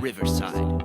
Riverside.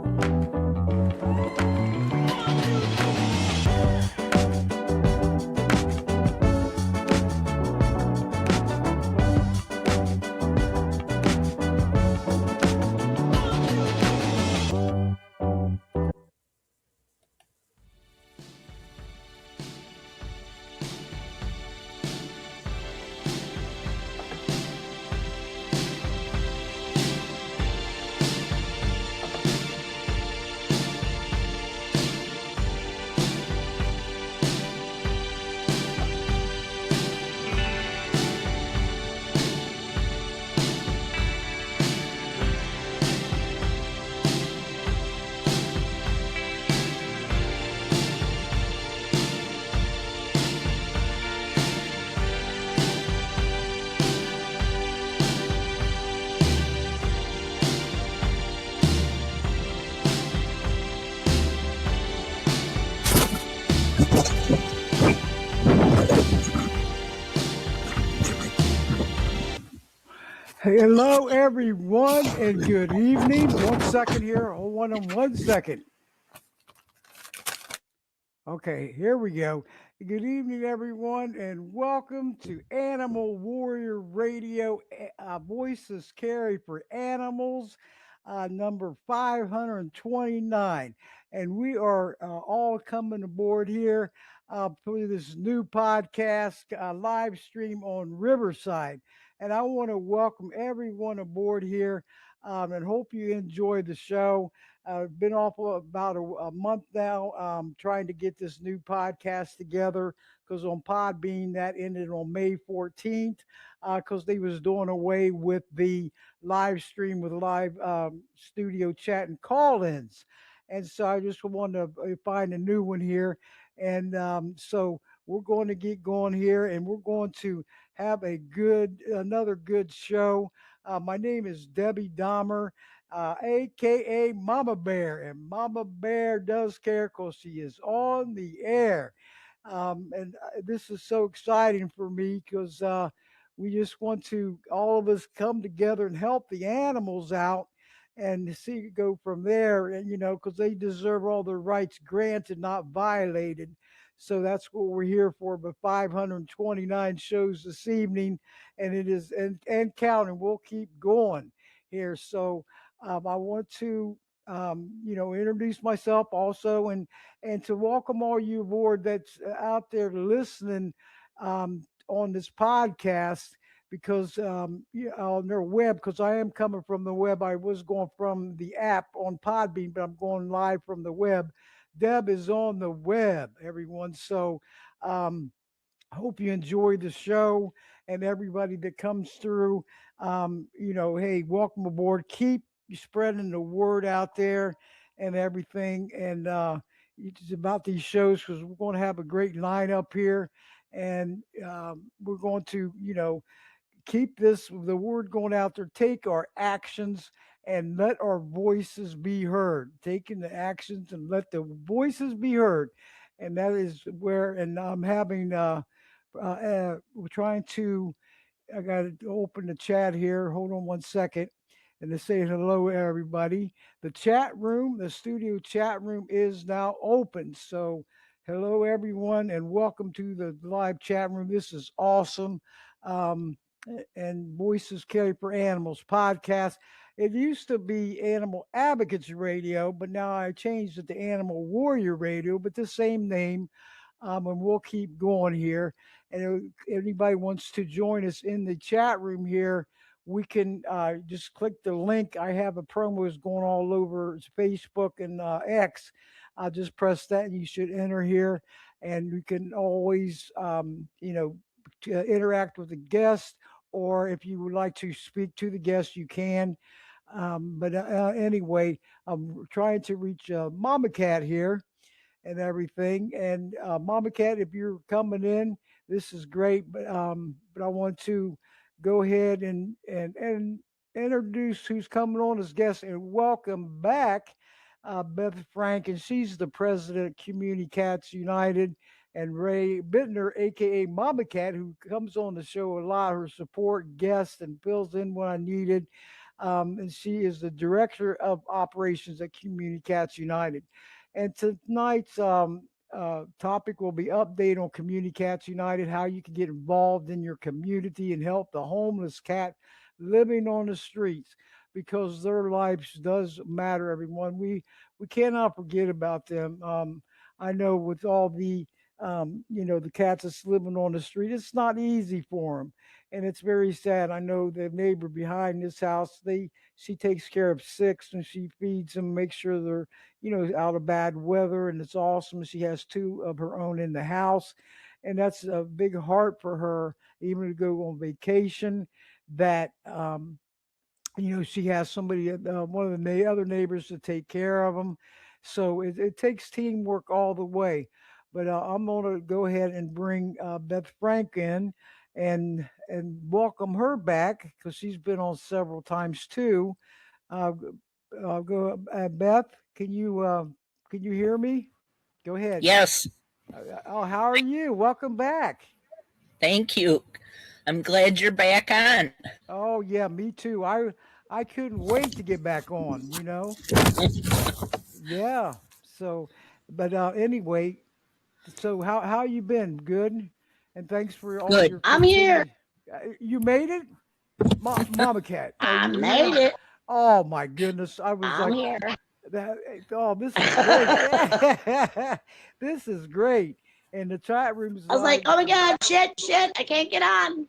Hello, everyone, and good evening. 1 second here. Hold on 1 second. Okay, here we go. Good evening, everyone, and welcome to Animal Warrior Radio, Voices Carry for Animals, number 529. And we are all coming aboard here for this new podcast live stream on Riverside. And I want to welcome everyone aboard here and hope you enjoy the show. Been off about a month now trying to get this new podcast together because on Podbean that ended on May 14th because they was doing away with the live stream with live studio chat and call-ins. And so I just wanted to find a new one here. And so we're going to get going here and we're going to have another good show. My name is Debbie Dahmer, aka Mama Bear, and Mama Bear does care because she is on the air. And this is so exciting for me because we just want to all of us come together and help the animals out and see it go from there. And because they deserve all their rights granted, not violated. So that's what we're here for. But 529 shows this evening, and it is and counting. We'll keep going here. So I want to introduce myself also and to welcome all you aboard that's out there listening on this podcast because on their web, because I am coming from the web. I was going from the app on Podbean, but I'm going live from the web. Deb is on the web, everyone. So hope you enjoy the show and everybody that comes through. Hey, welcome aboard. Keep spreading the word out there and everything. And it's about these shows because we're going to have a great lineup here. And we're going to, keep the word going out there, take our actions and let our voices be heard. Taking the actions and let the voices be heard. And that is where, and I'm having, we're trying to, I got to open the chat here. Hold on 1 second. And to say hello, everybody. The chat room, the studio chat room is now open. So, hello, everyone, and welcome to the live chat room. This is awesome. Um, and Voices Carry for Animals podcast. It used to be Animal Advocates Radio, but now I changed it to Animal Warrior Radio, but the same name. And we'll keep going here. And if anybody wants to join us in the chat room here, we can just click the link. I have a promos going all over Facebook and X. I'll just press that and you should enter here. And you can always, interact with the guest, or if you would like to speak to the guest, you can. But anyway, I'm trying to reach Mama Cat here and everything. And Mama Cat, if you're coming in, this is great. But I want to go ahead and introduce who's coming on as guest and welcome back Beth Frank, and she's the president of Community Cats United, and Ray Bittner, aka Mama Cat, who comes on the show a lot, her support guest and fills in when I need it. and she is the director of operations at Community Cats United. And tonight's topic will be update on Community Cats United, how you can get involved in your community and help the homeless cat living on the streets because their lives does matter. Everyone, we cannot forget about them. I know with all the the cats that's living on the street, it's not easy for them, and it's very sad. I know the neighbor behind this house, they she takes care of six and she feeds them, makes sure they're out of bad weather, and it's awesome. She has two of her own in the house, and that's a big heart for her, even to go on vacation. That she has somebody, one of the other neighbors to take care of them. So it takes teamwork all the way. But I'm going to go ahead and bring Beth Frank in and welcome her back because she's been on several times too. G- go Beth, can you hear me? Go ahead. Yes, Oh, how are you? Welcome back. thank you. I'm glad you're back on. Oh yeah, me too. I couldn't wait to get back on. Yeah. So, but anyway, so how you been? Good, and thanks for all Good. your I'm here. continued. You made it, Mama Cat. Oh, I you're made here. it. Oh my goodness, I was I'm like, here. that. Oh, this is great. This is great, and the chat room's I was like, live. oh my God, shit, I can't get on.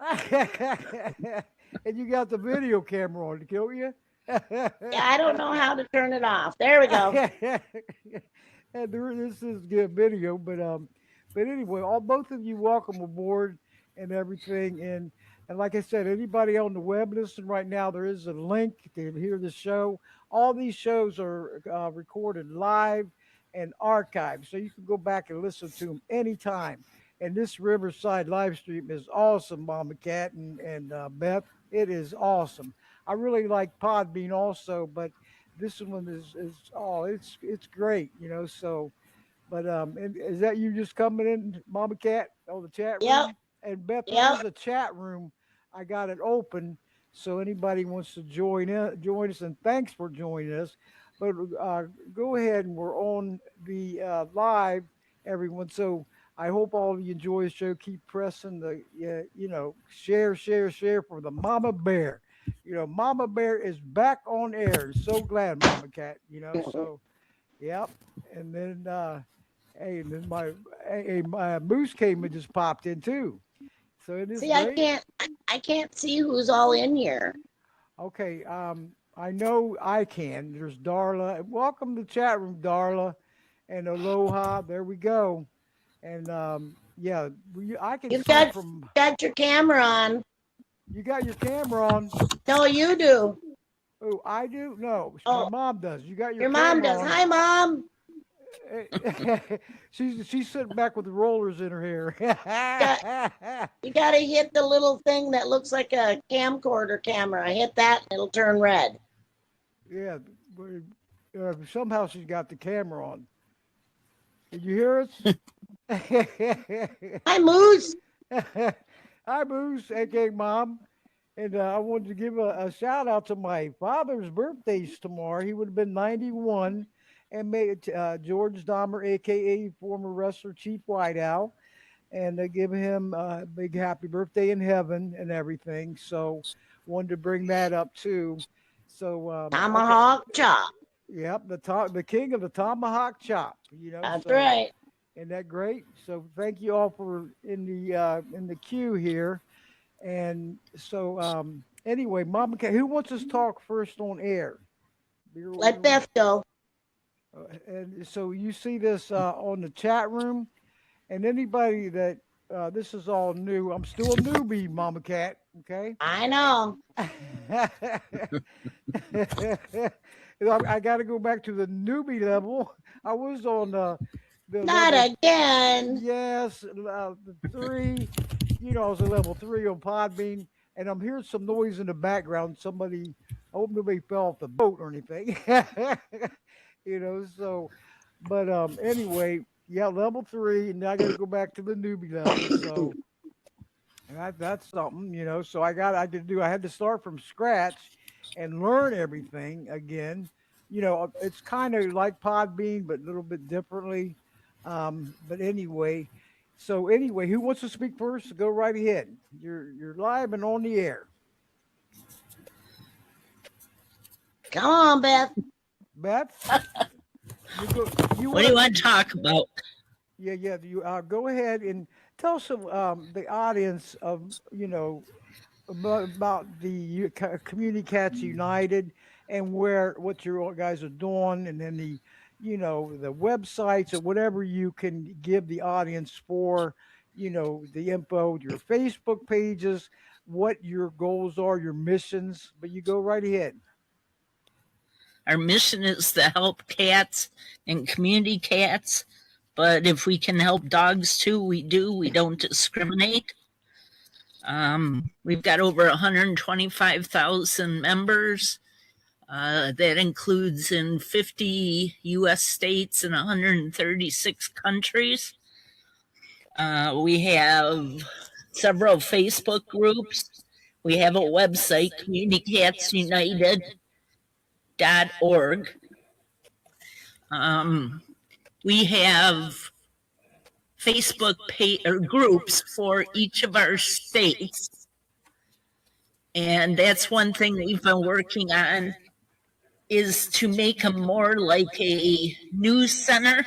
And you got the video camera on, don't you? Yeah, I don't know how to turn it off. There we go. And this is good video, but anyway, all both of you welcome aboard and everything, and like I said, anybody on the web listening right now, there is a link to hear the show. All these shows are recorded live and archived, so you can go back and listen to them anytime. And this Riverside live stream is awesome, Mama Cat and Beth. It is awesome. I really like Podbean also, but this one is oh, it's great, So, but and is that you just coming in, Mama Cat, on the chat Yep, room? And Beth, there yep. is a chat room. I got it open, so anybody wants to join us, and thanks for joining us. But go ahead, and we're on the live, everyone. So I hope all of you enjoy the show. Keep pressing the share, share, share for the Mama Bear. Mama Bear is back on air. So glad, Mama Cat. So yep. And then hey, and then my moose came and just popped in too. So it is See, I great. can't, I can't see who's all in here. Okay, I know I can. There's Darla. Welcome to the chat room, Darla, and Aloha. There we go. And yeah, I can You've see got, from. got your camera on. You got your camera on. No, you do. Oh, I do. No, my Oh, mom does. You got your your mom camera does. on. Hi, Mom. She's sitting back with the rollers in her Got, hair. you got to hit the little thing that looks like a camcorder camera. Hit that and it'll turn red. Yeah, somehow she's got the camera on. Did you hear us? Hi, Moose. Hi, Moose, aka Mom. And I wanted to give a shout out to my father's birthdays tomorrow. He would have been 91. And made George Dahmer, aka former wrestler Chief White Owl, and give him a big happy birthday in heaven and everything. So wanted to bring that up too. So okay, Tomahawk chop. yep, the king of the tomahawk chop. That's So right. isn't that great? So thank you all for in the queue here. And so anyway, Mama, who wants us to talk first on air? Let Beth go. And so you see this on the chat room, and anybody that this is all new. I'm still a newbie, Mama Cat. Okay. I know. I got to go back to the newbie level. I was on the Not level. again. Yes, the three. I was a level 3 on Podbean, and I'm hearing some noise in the background. Somebody, I hope nobody fell off the boat or anything. So, but anyway, yeah, level 3, and now I got to go back to the newbie level. So that's something. So I had to start from scratch, and learn everything again. It's kind of like Podbean, but a little bit differently. But anyway, so anyway, who wants to speak first? Go right ahead. You're live and on the air. Come on, Beth. Beth, you go. You What do you want to talk about? Yeah. You go ahead and tell some the audience of about the Community Cats United and what you guys are doing, and then the websites or whatever you can give the audience for the info, your Facebook pages, what your goals are, your missions. But you go right ahead. Our mission is to help cats and community cats, but if we can help dogs too, we do. We don't discriminate. We've got over 125,000 members. That includes in 50 U.S. states and 136 countries. We have several Facebook groups. We have a website, communitycatsunited.org. We have Facebook groups for each of our states. And that's one thing we've been working on, is to make them more like a news center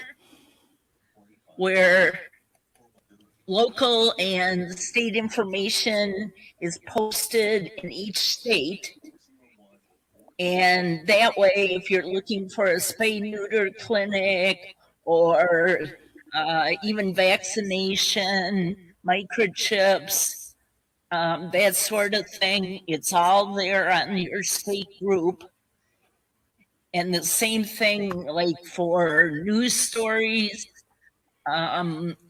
where local and state information is posted in each state. And that way, if you're looking for a spay neuter clinic or even vaccination, microchips, that sort of thing, it's all there on your state group. And the same thing like for news stories,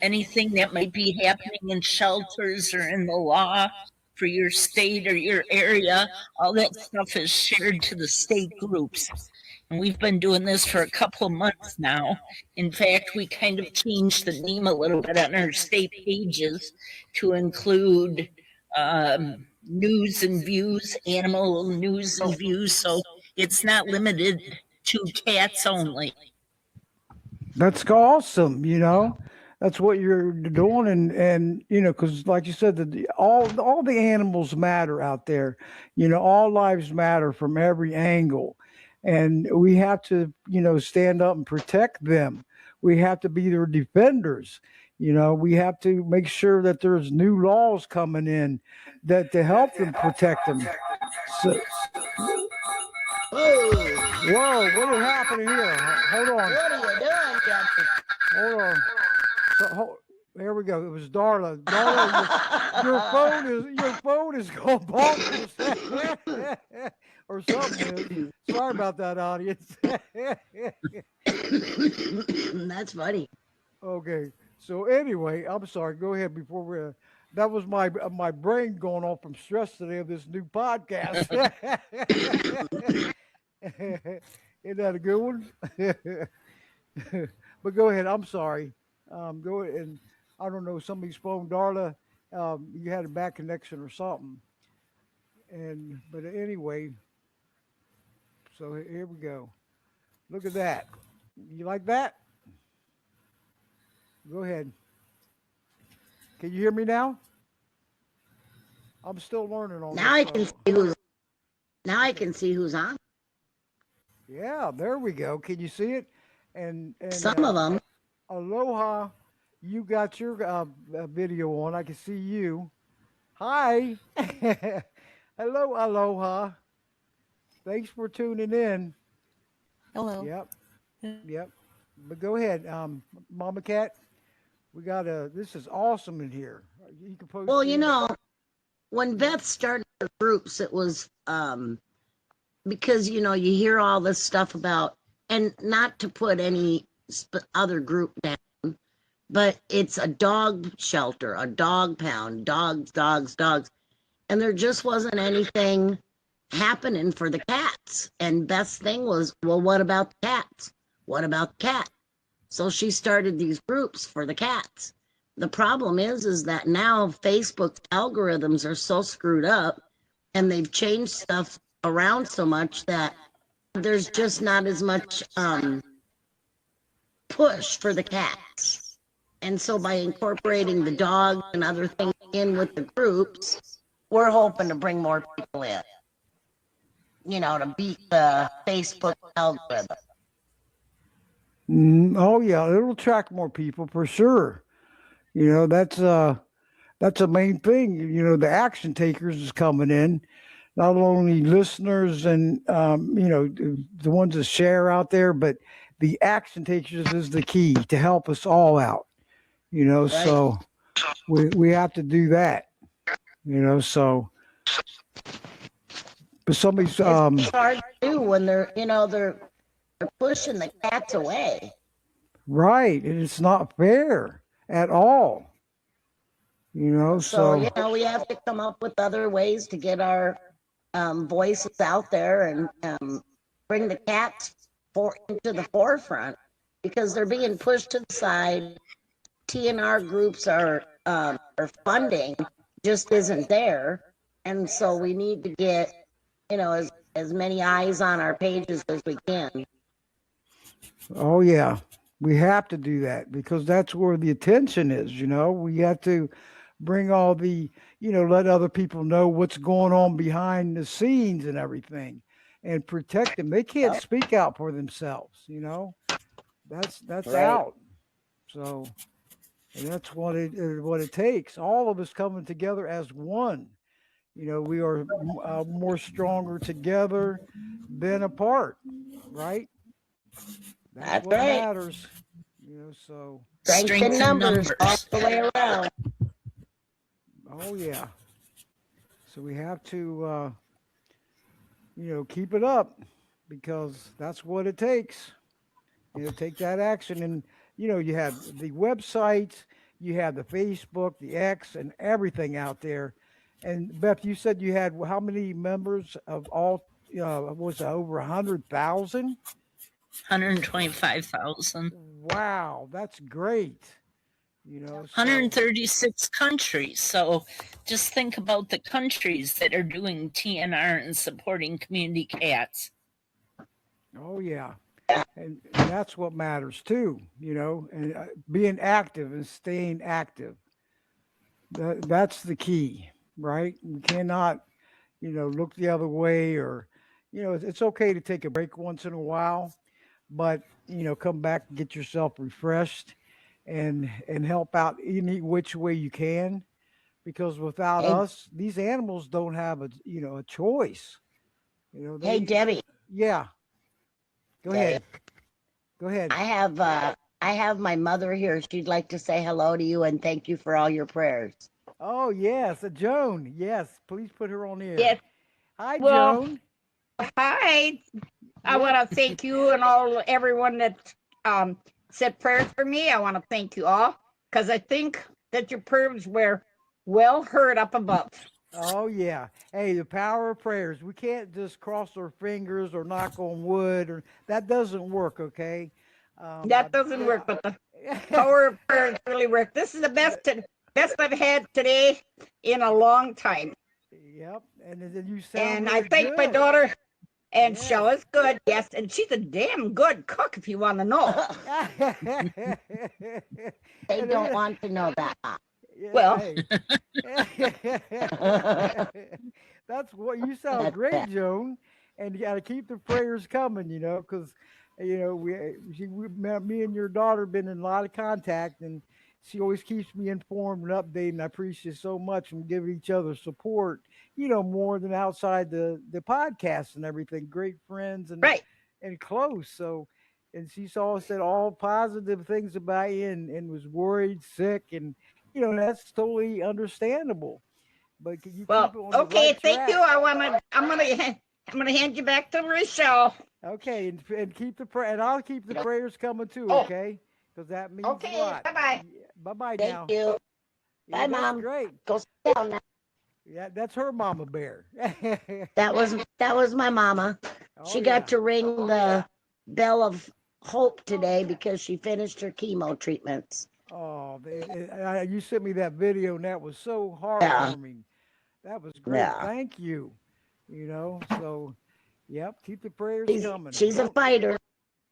anything that might be happening in shelters or in the law for your state or your area, all that stuff is shared to the state groups. And we've been doing this for a couple of months now. In fact, we kind of changed the name a little bit on our state pages to include news and views, animal news and views. So it's not limited to cats only. That's awesome. That's what you're doing, and because like you said, all the animals matter out there. All lives matter from every angle, and we have to stand up and protect them. We have to be their defenders. We have to make sure that there's new laws coming in that to help them protect them. So, whoa, what is happening here? Hold on. What are you doing, Captain? Hold on. There we go. It was Darla. Darla, your phone is going bonkers or something. Sorry about that, audience. That's funny. Okay. So anyway, I'm sorry. Go ahead before we. That was my brain going off from stress today of this new podcast. Isn't that a good one? But go ahead. I'm sorry. Go ahead, and I don't know, somebody's phone, Darla. You had a bad connection or something. But anyway, so here we go. Look at that. You like that? Go ahead. Can you hear me now? I'm still learning on Now this. I can see who's. Now I can see who's on. Yeah, there we go. Can you see it? And Some of them. Aloha, you got your video on. I can see you. Hi. Hello, Aloha. Thanks for tuning in. Hello. Yep. But go ahead, Mama Cat. We got this is awesome in here. You can post. Well, when Beth started her groups, it was because you hear all this stuff about, and not to put any other group down, but it's a dog shelter, a dog pound, dogs, and there just wasn't anything happening for the cats. And Beth's thing was, well, what about the cats? What about the cat? So she started these groups for the cats. The problem is that now Facebook's algorithms are so screwed up, and they've changed stuff around so much that there's just not as much push for the cats. And so by incorporating the dogs and other things in with the groups, we're hoping to bring more people in, to beat the Facebook algorithm. Oh yeah, it'll attract more people for sure. That's a main thing. The action takers is coming in. Not only listeners and the ones that share out there, but the action takers is the key to help us all out. Right. So we have to do that. So but somebody's It's hard to do when they're pushing the cats away. right, and it's not fair at all. So we have to come up with other ways to get our voices out there and bring the cats into the forefront, because they're being pushed to the side. TNR groups are funding just isn't there, and so we need to get as many eyes on our pages as we can. Oh yeah, we have to do that because that's where the attention is. We have to bring all the, let other people know what's going on behind the scenes and everything, and protect them. They can't speak out for themselves. That's Right. out. So, and that's what it takes. All of us coming together as one. We are more stronger together than apart, right? That's what right. matters. So Strength in numbers all the way around. oh yeah. So we have to keep it up because that's what it takes. Take that action, and you have the websites, you have the Facebook, the X, and everything out there. And Beth, you said you had how many members of all? Was it over 100,000? 125,000. Wow, that's great. So 136 countries. So just think about the countries that are doing TNR and supporting community cats. oh yeah, and that's what matters too. And being active and staying active. That's the key, right? We cannot, look the other way, or, it's okay to take a break once in a while, but come back and get yourself refreshed, and help out any which way you can, because without Hey, us, these animals don't have a choice. hey, They Debbie. yeah. Go Debbie, ahead. Go ahead. I have my mother here. She'd like to say hello to you and thank you for all your prayers. Oh yes, Joan. Yes, please put her on the air. Yes. Hi, Well, Joan. hi. I Yep. want to thank you and everyone that said prayers for me. I want to thank you all because I think that your prayers were well heard up above. Oh yeah. Hey, the power of prayers. We can't just cross our fingers or knock on wood, or that doesn't work. Okay. That doesn't work, but the power of prayers really work. This is the best I've had today in a long time. Yep. And then you sound And really I thank my good. daughter, and Yes. Shell is good, yes, and she's a damn good cook if you want to know. They don't want to know that. Yeah, Well. hey. That's what you sound great, Joan. And you got to keep the prayers coming, because me and your daughter been in a lot of contact, and she always keeps me informed and updated. I appreciate so much, and giving each other support, more than outside the podcast and everything. Great friends Right. and close. So, and she saw said all positive things about you, and was worried, sick, and that's totally understandable. But can you Well, keep it on the okay, right thank track? you. I'm gonna hand you back to Rochelle. Okay, and keep the prayer, and I'll keep the prayers coming too. Oh. Okay, because that means Okay, a lot. bye-bye. Bye bye now. Thank you. Yeah, Bye, that's Mom. great. Go sit down now. Yeah, that's her mama bear. That was my mama. She got to ring the bell of hope today because she finished her chemo treatments. Oh, you sent me that video, and that was so heartwarming. That was great. Yeah. Thank you. So yep, keep the prayers coming. She's a fighter.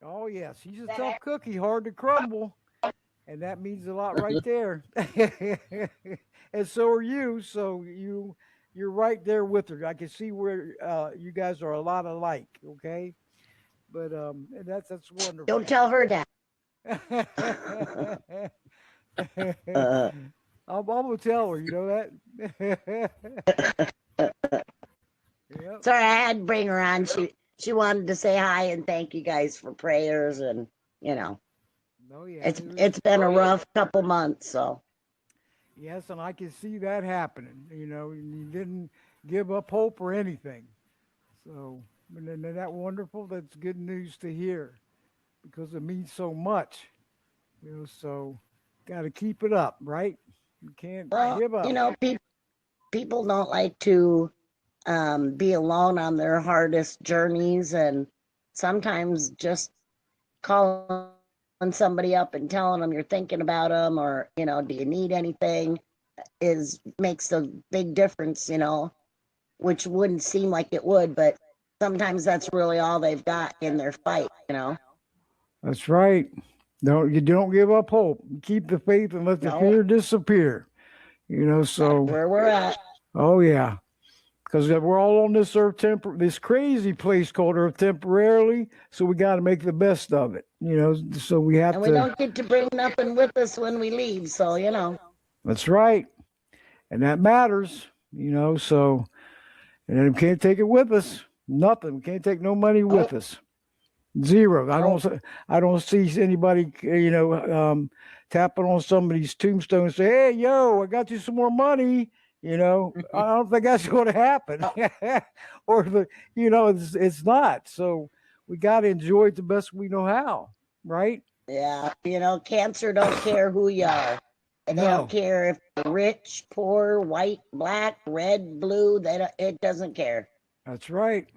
Oh yeah, she's a tough cookie, hard to crumble, and that means a lot right there. And so are you. So you're right there with her. I can see where you guys are a lot alike. Okay, but and that's wonderful. Don't tell her that. Uh, I'm gonna tell her. You know that. Yep. sorry, I had to bring her on. She wanted to say hi and thank you guys for prayers, and Oh yeah. it's been a rough couple months. So Yes, and I can see that happening. And you didn't give up hope or anything. So, and then that wonderful? That's good news to hear because it means so much. So got to keep it up, right? You can't well, give up. People don't like to be alone on their hardest journeys, and sometimes just calling somebody up and telling them you're thinking about them, or do you need anything, makes a big difference. Which wouldn't seem like it would, but sometimes that's really all they've got in their fight. That's right. You don't give up hope. Keep the faith and let the fear disappear. So that's where we're at. Oh yeah, because we're all on this earth this crazy place called Earth temporarily. So we got to make the best of it. So we have and to. we don't get to bring nothing with us when we leave. So That's right, and that matters. So and then we can't take it with us. Nothing. We can't take no money with us. Zero. I don't see anybody, tapping on somebody's tombstone and say, "Hey, yo, I got you some more money." I don't think that's going to happen. Or it's not. So we got to enjoy it the best we know how, right? Yeah, cancer don't care who you are. And they don't care if you're rich, poor, white, black, red, blue. It doesn't care. That's right.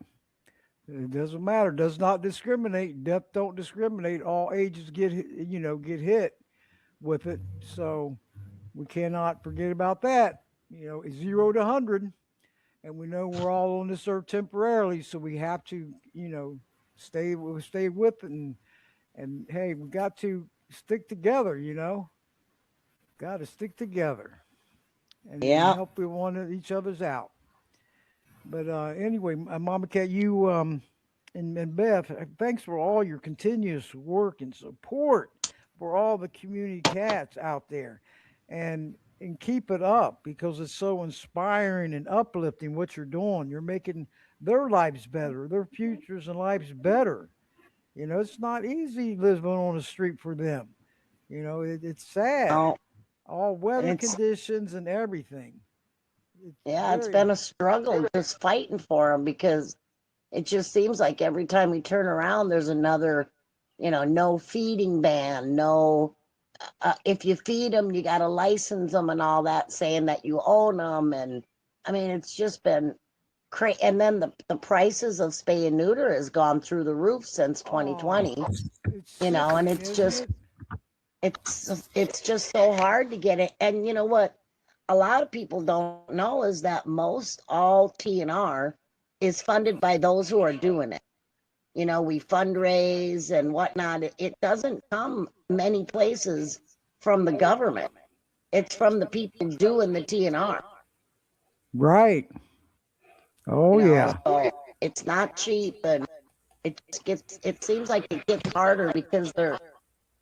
It doesn't matter. Does not discriminate. Death don't discriminate. All ages get hit with it. So we cannot forget about that. It's 0 to 100, and we know we're all on this earth temporarily. So we have to, stay with it, and hey, we got to stick together. Got to stick together, and help each other's out. But anyway, Mama Cat, you and Beth, thanks for all your continuous work and support for all the community cats out there, and keep it up because it's so inspiring and uplifting what you're doing. You're making their lives better, their futures and lives better. It's not easy living on the street for them. It's sad. Oh, All weather conditions and everything. It's been a struggle just fighting for them, because it just seems like every time we turn around, there's another, no feeding ban, no. If you feed them, you got to license them and all that, saying that you own them. And I mean, it's just been crazy. And then the prices of spay and neuter has gone through the roof since 2020. And it's just so hard to get it. And you know what? A lot of people don't know is that most all TNR is funded by those who are doing it. We fundraise and whatnot. It doesn't come many places from the government. It's from the people doing the TNR. Right. Oh yeah. So it's not cheap, and it seems like it gets harder because they're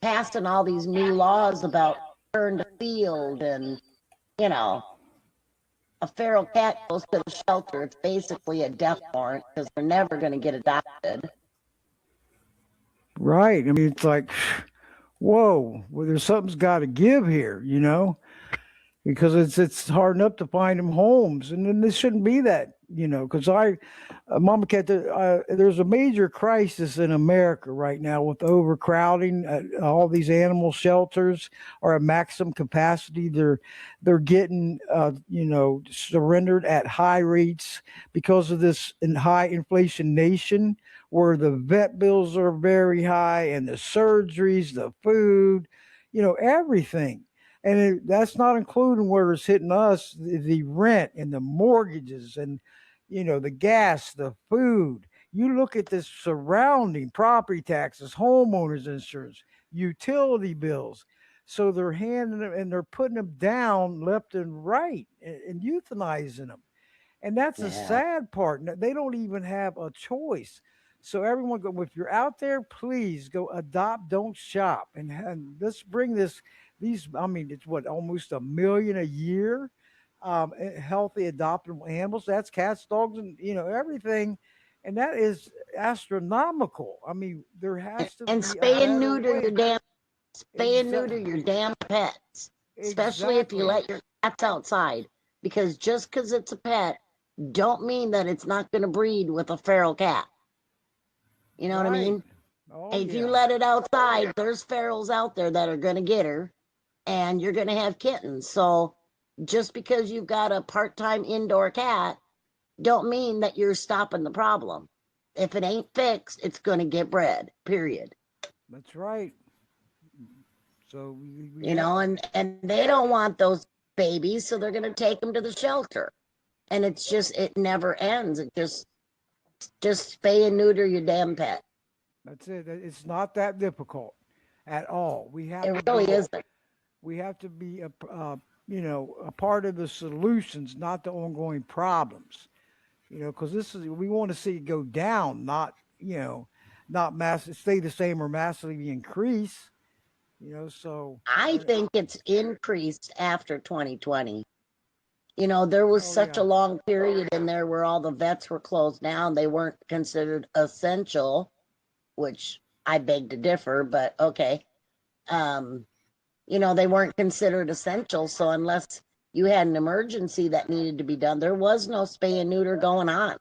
passing all these new laws about turn to field, and a feral cat goes to the shelter, it's basically a death warrant because they're never going to get adopted. Right. I mean, it's like, whoa, well, there's something's got to give here, because it's hard enough to find them homes, and then this shouldn't be that, because Mama Cat, there's a major crisis in America right now with overcrowding. All these animal shelters are at maximum capacity. They're getting surrendered at high rates because of this high inflation nation, where the vet bills are very high, and the surgeries, the food, everything. And that's not including where it's hitting us, the rent and the mortgages and the gas, the food. You look at the surrounding property taxes, homeowners insurance, utility bills. So they're handing them and they're putting them down left and right and euthanizing them. And that's the Yeah. sad part. They don't even have a choice. So everyone go, if you're out there, please go adopt, don't shop. And let's bring these, I mean, it's what, almost a million a year, healthy adoptable animals. That's cats, dogs, and, everything. And that is astronomical. I mean, there has to And be a spay and better neuter your way. damn spay and neuter Exactly. your damn pets, especially if you Exactly. let your cats outside. Because just because it's a pet, don't mean that it's not going to breed with a feral cat. You know what I Right. mean? Oh, If you yeah. let it outside, there's ferals out there that are going to get her, and you're going to have kittens. So just because you've got a part-time indoor cat, don't mean that you're stopping the problem. If it ain't fixed, it's going to get bred. Period. That's right. So we You have know, to. and they don't want those babies, so they're going to take them to the shelter. And it's just it never ends. It just spay and neuter your damn pet. That's it. It's not that difficult at all. We have It to really be. isn't. We have to be a part of the solutions, not the ongoing problems. Because this is we want to see it go down, not stay the same or massively increase. So I think it's increased after 2020. You know, there was oh such a yeah, long period in there where all the vets were closed down. They weren't considered essential, which I beg to differ, but okay. Um, they weren't considered essential. So unless you had an emergency that needed to be done, there was no spay and neuter going on,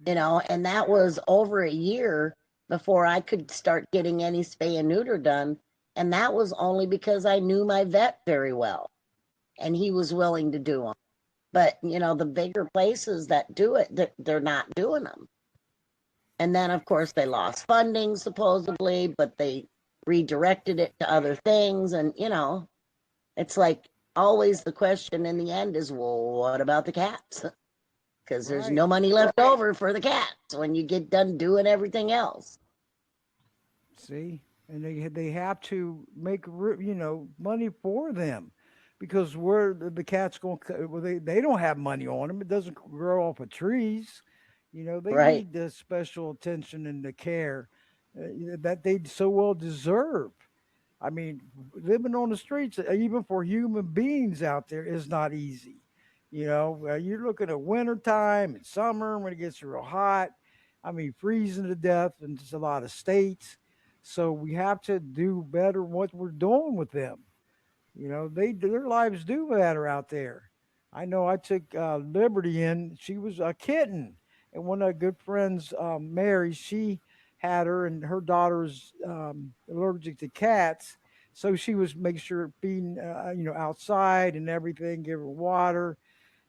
and that was over a year before I could start getting any spay and neuter done. And that was only because I knew my vet very well and he was willing to do them. But, the bigger places that do it, they're not doing them. And then, of course, they lost funding supposedly, but they redirected it to other things. And, it's like always the question in the end is, well, what about the cats? Because there's right. no money left over for the cats when you get done doing everything else. See, and they have to make money for them, because where the cat's going, well, they don't have money on them. It doesn't grow off of trees. They Right. need the special attention and the care that they so well deserve. I mean, living on the streets, even for human beings out there, is not easy. You're looking at winter time and summer when it gets real hot. I mean, freezing to death in just a lot of states. So we have to do better what we're doing with them. Their lives do matter out there. I know I took Liberty in. She was a kitten, and one of our good friends, Mary, she had her, and her daughter's allergic to cats, so she was making sure feeding, outside and everything, give her water,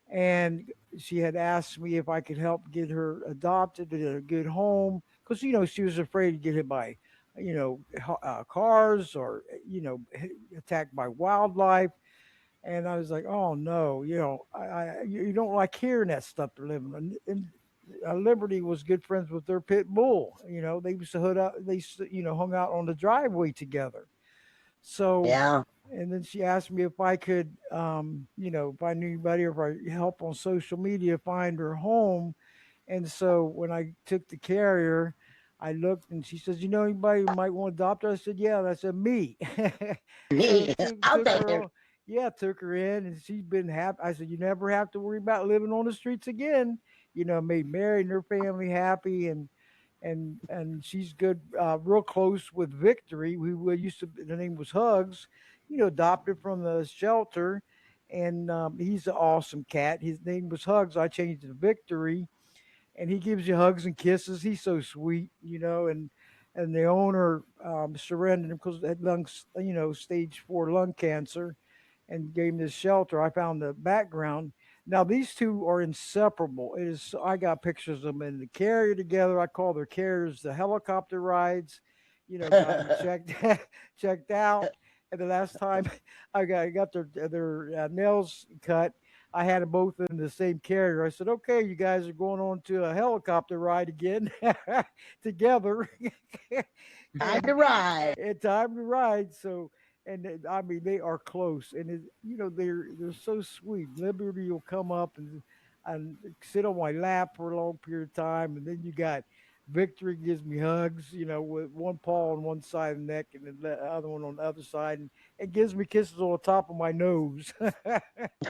and she had asked me if I could help get her adopted in a good home because she was afraid to get hit by cars or attacked by wildlife. And I was like, oh no, you don't like hearing that stuff they're living. And Liberty was good friends with their pit bull. They used to hood out. They hung out on the driveway together. So, Yeah. and then she asked me if I could, if I knew anybody or if I help on social media find her home. And so when I took the carrier, I looked and she says, anybody who might want to adopt her? I said, yeah. And I said, me. So Me. I'll took take her her. on. Yeah, took her in and she's been happy. I said, you never have to worry about living on the streets again. Made Mary and her family happy, and she's good, real close with Victory. We used to, the name was Hugs, adopted from the shelter, and he's an awesome cat. His name was Hugs. I changed it to Victory, and he gives you hugs and kisses. He's so sweet, and the owner surrendered him because had stage 4 lung cancer, and gave him this shelter. I found the background. Now these two are inseparable. It is. I got pictures of them in the carrier together. I call their carriers the helicopter rides. Got them checked checked out. And the last time I got their nails cut, I had them both in the same carrier. I said, okay, you guys are going on to a helicopter ride again together. Time to and ride. and time to ride. So, and I mean, they are close, and they're so sweet. Liberty will come up and sit on my lap for a long period of time, and then you got Victory gives me hugs, with one paw on one side of the neck and the other one on the other side, and gives me kisses on the top of my nose.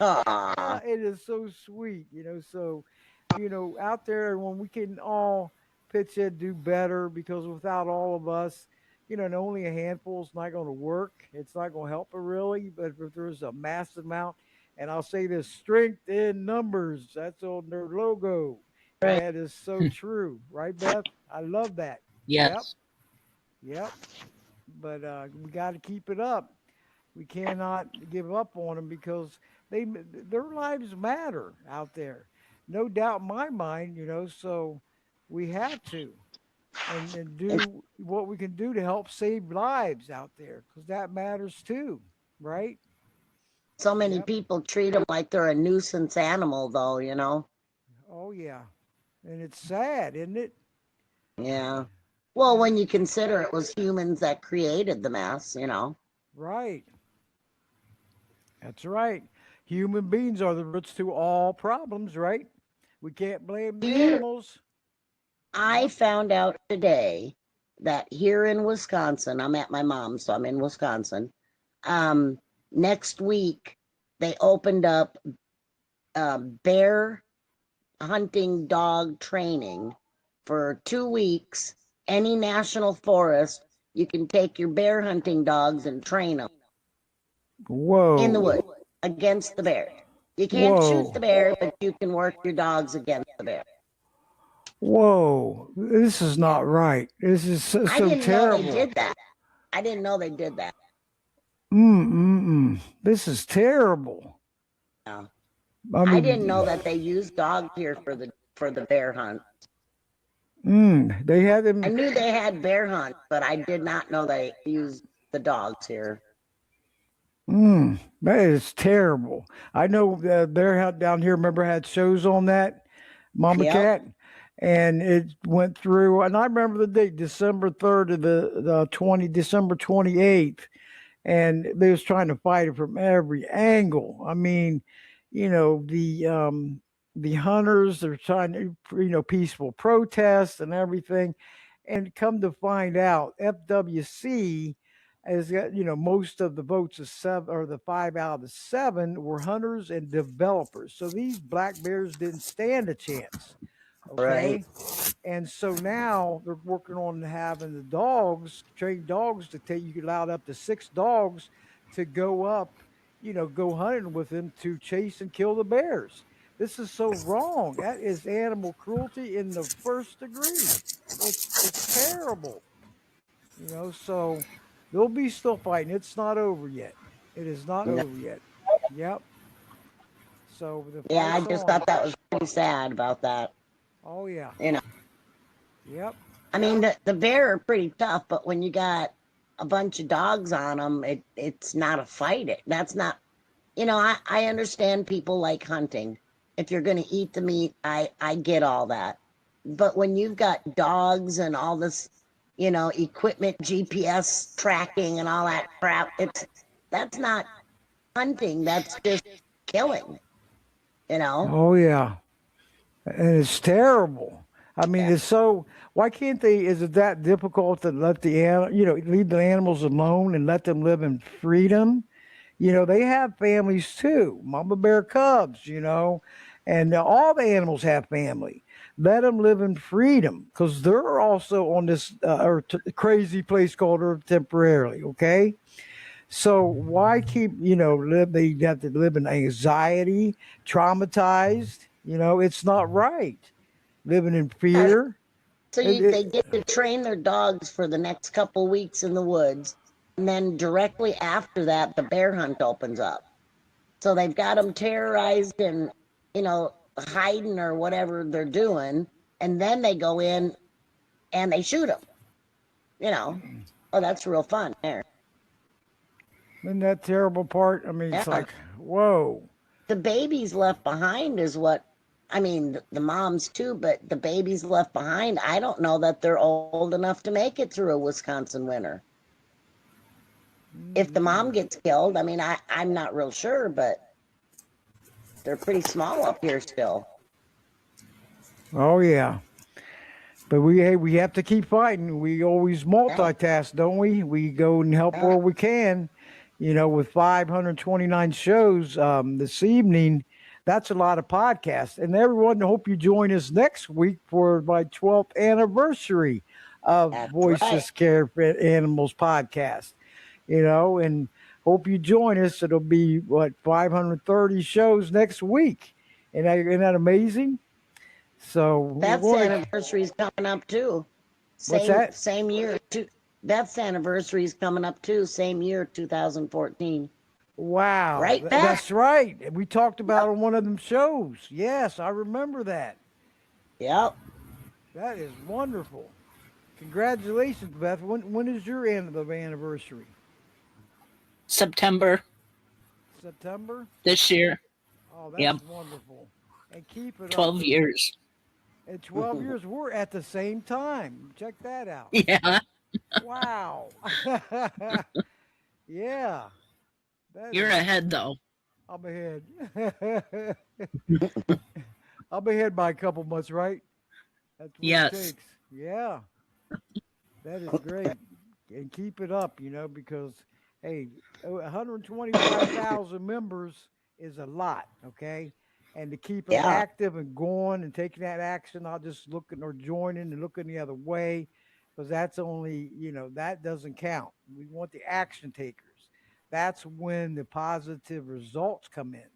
Aw. It is so sweet, So, out there when we can all pitch in, do better, because without all of us, and only a handful is not going to work. It's not going to help it really. But if there's a massive amount, and I'll say this: strength in numbers. That's on their logo. And Right. that is so true, right, Beth? I love that. Yep, Yes. yep. But we got to keep it up. We cannot give up on them because their lives matter out there. No doubt in my mind, so we have to and And do what we can do to help save lives out there because that matters too, right? so many Yep. people treat them like they're a nuisance animal, though. Oh yeah. And it's sad, isn't it? Yeah. Well, Yeah. when you consider it was humans that created the mess. Right. That's right. Human beings are the roots to all problems, right? We can't blame Do the you? animals. I Yep. found out today that here in Wisconsin, I'm at my mom's, so I'm in Wisconsin. Um, Next week they opened up bear hunting dog training for 2 weeks. Any national forest, you can take your bear hunting dogs and train them in the Whoa. woods against the bear. You can't shoot the Whoa. bear, but you can work your dogs against the bear. Whoa. This is not right. This is so, I so didn't know they terrible. did that. I didn't know they did that. This is terrible. No. I I didn't know mean, that they used dogs here for the bear hunt. they had I them. knew they had bear hunts, but I did not know they used the dogs here. That is terrible. I know they're out down here. Remember, had shows on that Mama Yep. Cat, and it went through. And I remember the date, December 3rd to the December 28th, and they was trying to fight it from every angle. I mean, the hunters, they're trying to, peaceful protests and everything, and come to find out, FWC has got, most of the votes of seven, or the 5 out of the 7 were hunters and developers. So these black bears didn't stand a chance. Right. Okay. And so now they're working on having the dogs, trained dogs to take, you can allow up to 6 dogs to go up, go hunting with them to chase and kill the bears. This is so wrong. That is animal cruelty in the first degree. It's terrible. So they'll be still fighting. It's not over yet. It is not No. over yet. Yep. So the Yeah, I fight's just on. thought that was pretty sad about that. Oh yeah. You know, Yep. I mean, the bear are pretty tough, but when you got a bunch of dogs on them, it's not a fight. That's not. I understand people like hunting. If you're going to eat the meat, I get all that. But when you've got dogs and all this, equipment, GPS tracking and all that crap, that's not hunting. That's just killing. You know. Oh yeah. And it's terrible. I mean, Yeah. it's so. Why can't they? Is it that difficult to let leave the animals alone and let them live in freedom? They have families too. Mama bear cubs. And all the animals have family. Let them live in freedom because they're also on this crazy place called Earth temporarily. Okay. So why keep, they have to live in anxiety, traumatized? It's not right. Living in Yeah. fear. So It, they it, get to train their dogs for the next couple weeks in the woods, and then directly after that, the bear hunt opens up. So they've got them terrorized and, you know, hiding or whatever they're doing. And then they go in and they shoot them, you know. Oh, that's real fun there. isn't that terrible part? I mean, it's Yeah. like, whoa. the babies left behind is what, I mean, the moms too, but the babies left behind, I don't know that they're old enough to make it through a Wisconsin winter. If the mom gets killed, I mean, I'm not real sure, but they're pretty small up here still. Oh yeah. But we have to keep fighting. We always multitask, don't we? We go and help where we can. You know, with 529 shows this evening, that's a lot of podcasts. And everyone, hope you join us next week for my 12th anniversary of That's Voices right. Care for Animals podcast. You know, and hope you join us. It'll be what 530 shows next week. And isn't that amazing? So Beth's anniversary is coming up too. What's that? Same year. Beth's anniversary is coming up too. Same year, 2014. Wow. Right, Beth? That's right. We talked about it on one of them shows. Yes, I remember that. Yep. That is wonderful. Congratulations, Beth. When is your end of anniversary? September September? this year. Oh, that's Yep. wonderful. And keep it 12 up. years. In 12 years, we're at the same time. Check that out. Yeah. Wow. Yeah. You're ahead, though. I'm ahead. I'm ahead by a couple months, right? That's what Yes. it takes. Yeah. That is great. And keep it up, you know, because, hey, 125,000 members is a lot, okay? And to keep it Yeah. active and going and taking that action, not just looking or joining and looking the other way, because that's only, you know, that doesn't count. We want the action takers. That's when the positive results come in.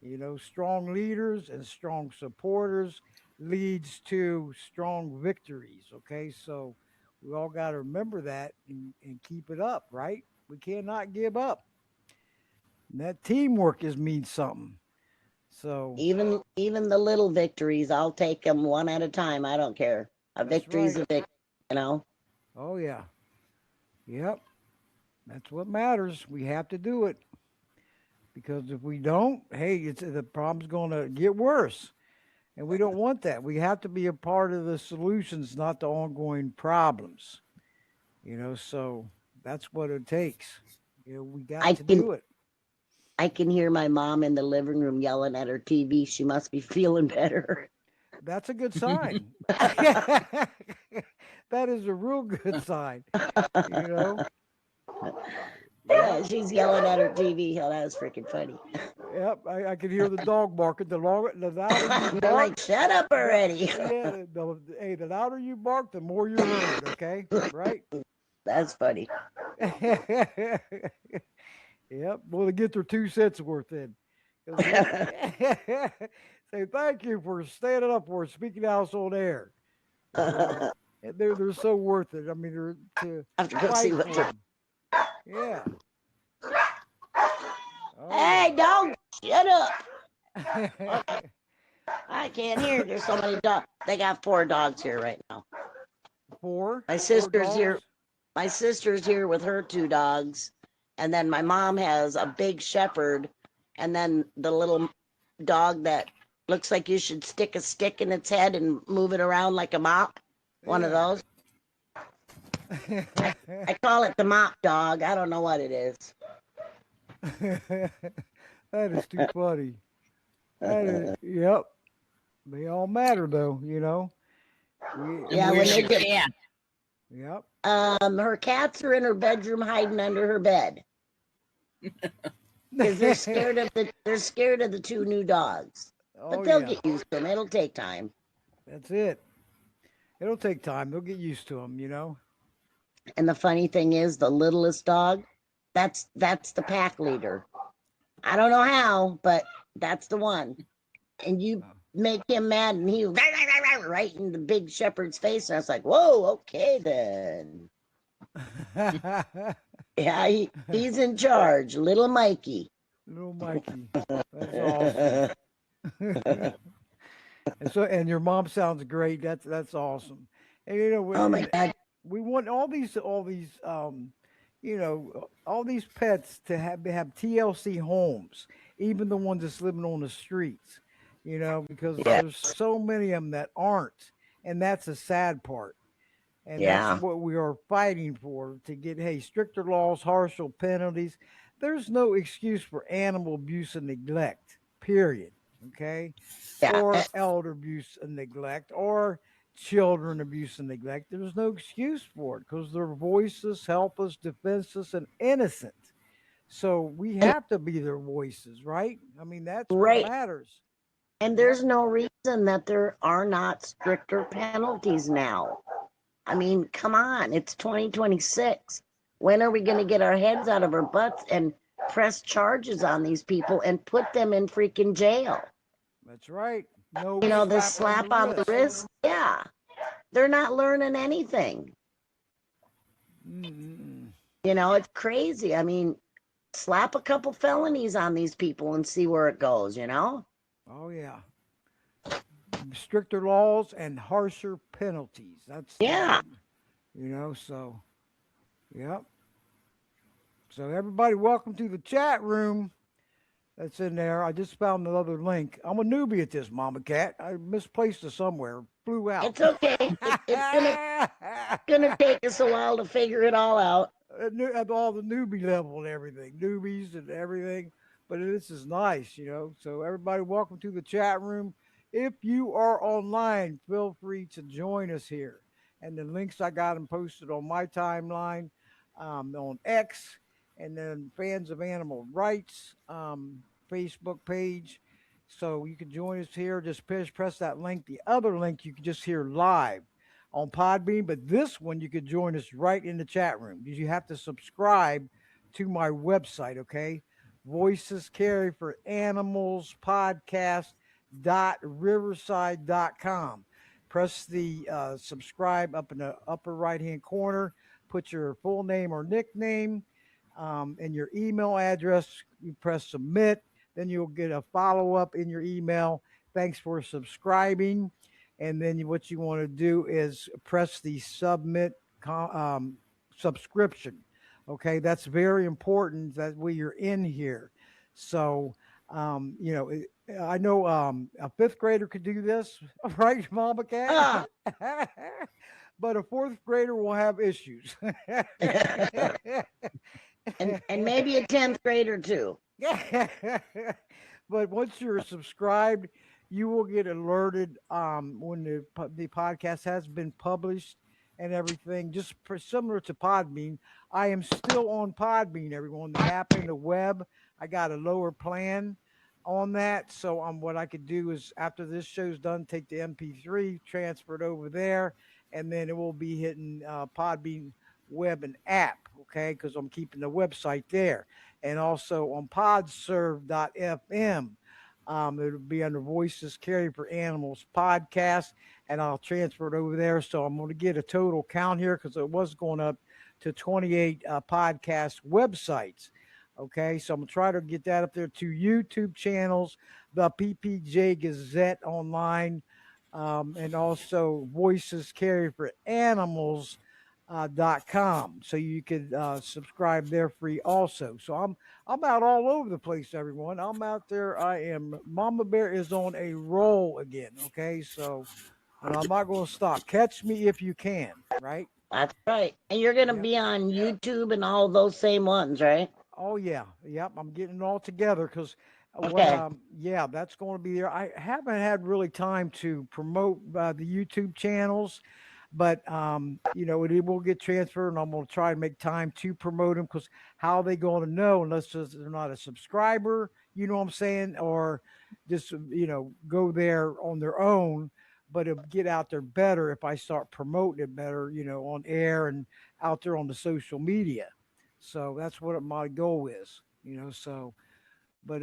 You know, strong leaders and strong supporters leads to strong victories, okay? So we all got to remember that and keep it up, right? We cannot give up. And that teamwork means something. So Even the little victories, I'll take them one at a time. I don't care. A That's victory's right. a victory, you know. oh yeah. Yep. That's what matters. We have to do it. Because if we don't, hey, the problem's going to get worse. And we don't want that. We have to be a part of the solutions, not the ongoing problems. You know, so that's what it takes. You know, we got I to can do it. I can hear my mom in the living room yelling at her TV. She must be feeling better. That's a good sign. That is a real good sign. You know? Yeah, she's yelling at her TV. Oh, that was freaking funny. Yep, I can hear the dog barking. The louder you They're bark, like, shut up already. yeah, hey, the louder you bark, the more you're heard. Okay, right? That's funny. Yep. Well, to get their 2 cents worth in. 'Cause say thank you for standing up for us, speaking house on air. And they're so worth it. I mean, they're to I have to go see fight what for they're. 'em. Yeah. Oh, Hey, dog, shut up. yeah. I can't hear. There's so many dogs. They got 4 dogs here right now. Four. My Four sister's here. dogs? My sister's here with her 2 dogs. And then my mom has a big shepherd. And then the little dog that looks like you should stick a stick in its head and move it around like a mop. One of Yeah. those. I call it the mop dog. I don't know what it is. That is too funny. That is, yep. They all matter though, you know. And Yeah, when where's they your get cat? Yep. her cats are in her bedroom hiding under her bed because they're scared of the 2 new dogs. But Oh they'll yeah. get used to them. It'll take time. That's it. It'll take time. They'll get used to them, you know. And the funny thing is, the littlest dog, that's the pack leader. I don't know how, but that's the one. And you make him mad, and he right in the big shepherd's face. And I was like, "Whoa, okay then." Yeah, he's in charge, little Mikey. Little Mikey. That's awesome. And your mom sounds great. That's awesome. And you know, Oh my God. we want all these you know, all these pets to have TLC homes. even the ones that's living on the streets, because Yeah. there's so many of them that aren't. And that's a sad part. And that's Yeah. what we are fighting for to get, hey, stricter laws, harsher penalties. There's no excuse for animal abuse and neglect, period. Okay. Yeah. Or elder abuse and neglect, or children abuse and neglect. There's no excuse for it because they're voiceless, helpless, defenseless, and innocent. So we And have to be their voices, right? I mean, that's what right. matters. And Yep. there's no reason that there are not stricter penalties now. I mean, come on, it's 2026. When are we going to get our heads out of our butts and press charges on these people and put them in freaking jail? That's right. No This slap slap on the wrist. Yeah. They're not learning anything. Mm-mm. It's crazy. I mean, slap a couple felonies on these people and see where it goes, Oh yeah. Stricter laws and harsher penalties. That's Yeah. so yep. So everybody, welcome to the chat room that's in there. I just found another link. I'm a newbie at this, Mama Cat. I misplaced it somewhere. Flew out. It's okay. It's gonna take us a while to figure it all out. At all the newbie level and everything, newbies and everything. But this is nice, So everybody, welcome to the chat room. If you are online, feel free to join us here. And the links I got them posted on my timeline, on X, and then Fans of Animal Rights Facebook page. So you can join us here. Just press that link. The other link you can just hear live on Podbean, but this one you could join us right in the chat room. You have to subscribe to my website, okay? Voices Carry for Animals podcast.riverside.com. Press the subscribe up in the upper right hand corner. Put your full name or nickname and your email address. You press submit. Then you'll get a follow up in your email. Thanks for subscribing. And then what you want to do is press the submit subscription. Okay, that's very important that you're in here. So, I know a fifth grader could do this, right, Mama Cat? But a fourth grader will have issues. and maybe a 10th grader too. But once you're subscribed, you will get alerted when the podcast has been published and everything. Just similar to Podbean, I am still on Podbean. Everyone, the app and the web. I got a lower plan on that. So what I could do is after this show's done, take the MP3, transfer it over there, and then it will be hitting Podbean web and app. Okay, because I'm keeping the website there, and also on podserve.fm. It'll be under Voices Carry for Animals podcast, and I'll transfer it over there. So I'm going to get a total count here because it was going up to 28 podcast websites. Okay, so I'm going to try to get that up there to YouTube channels, the PPJ Gazette online, and also Voices Carry for Animals. .com, so you could subscribe there free also. So I'm out all over the place, everyone. I'm out there. I am. Mama Bear is on a roll again. Okay, so and I'm not going to stop. Catch me if you can. Right. That's right. And you're going to be on YouTube and all those same ones, right? Oh yeah, yep. I'm getting it all together because. Okay. Yeah, that's going to be there. I haven't had really time to promote the YouTube channels, but it will get transferred, and I'm going to try to make time to promote them because how are they going to know unless they're not a subscriber? You know what I'm saying? Or just go there on their own. But it'll get out there better if I start promoting it better, on air and out there on the social media. So that's what my goal is, So, but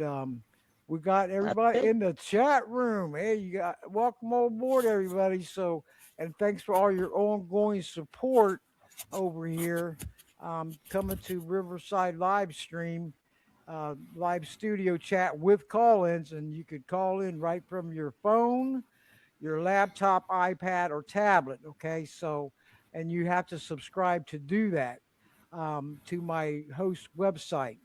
we got everybody in the chat room. Hey, you got welcome on board, everybody. So. And thanks for all your ongoing support over here. Coming to Riverside live stream, live studio chat with call-ins, and you could call in right from your phone, your laptop, iPad, or tablet. Okay, so, and you have to subscribe to do that to my host website.